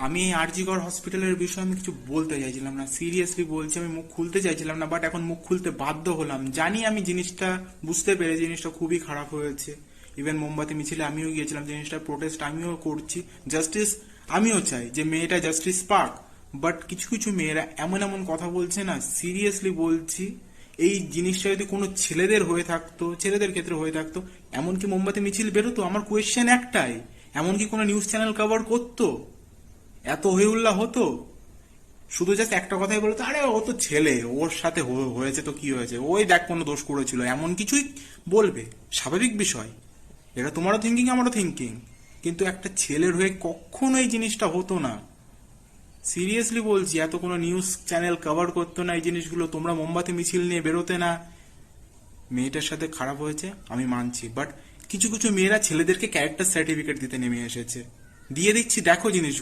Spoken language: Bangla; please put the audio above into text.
আমি এই আরজিকর হসপিটালের বিষয়ে আমি কিছু বলতে চাইছিলাম না, সিরিয়াসলি বলছি, আমি মুখ খুলতে চাইছিলাম না, বাট এখন মুখ খুলতে বাধ্য হলাম। জানি আমি জিনিসটা বুঝতে পেরে জিনিসটা খুবই খারাপ হয়েছে। ইভেন মোমবাতি মিছিলে আমিও গিয়েছিলাম, জিনিসটা প্রোটেস্ট আমিও করছি, জাস্টিস আমিও চাই যে মেয়েটা জাস্টিস পাক। বাট কিছু কিছু মেয়েরা এমন এমন কথা বলছে না, সিরিয়াসলি বলছি, এই জিনিসটা যদি কোনো ছেলেদের হয়ে থাকতো, ছেলেদের ক্ষেত্রে হয়ে থাকতো, এমনকি মোমবাতি মিছিল বেরোতো? আমার কোয়েশ্চেন একটাই, এমনকি কোনো নিউজ চ্যানেল কভার করতো? এত হইহুল্লাহ হতো? শুধু জাস্ট একটা কথাই বলতো, আরে ও তো ছেলে, ওর সাথে হয়েছে তো কি হয়েছে, ওই দেখ কোনো দোষ করেছিল, এমন কিছুই বলবে, স্বাভাবিক বিষয়। এটা তোমারও থিঙ্কিং, আমারও থিঙ্কিং। কিন্তু একটা ছেলের হয়ে কখনো এই জিনিসটা হতো না। সিরিয়াসলি বলছি, এত কোনো নিউজ চ্যানেল কভার করতো না এই জিনিসগুলো, তোমরা মোমবাতি মিছিল নিয়ে বেরোতে না। মেয়েটার সাথে খারাপ হয়েছে আমি মানছি, বাট কিছু কিছু মেয়েরা ছেলেদেরকে ক্যারেক্টার সার্টিফিকেট দিতে নেমে এসেছে। দিয়ে দিচ্ছি, দেখো জিনিস।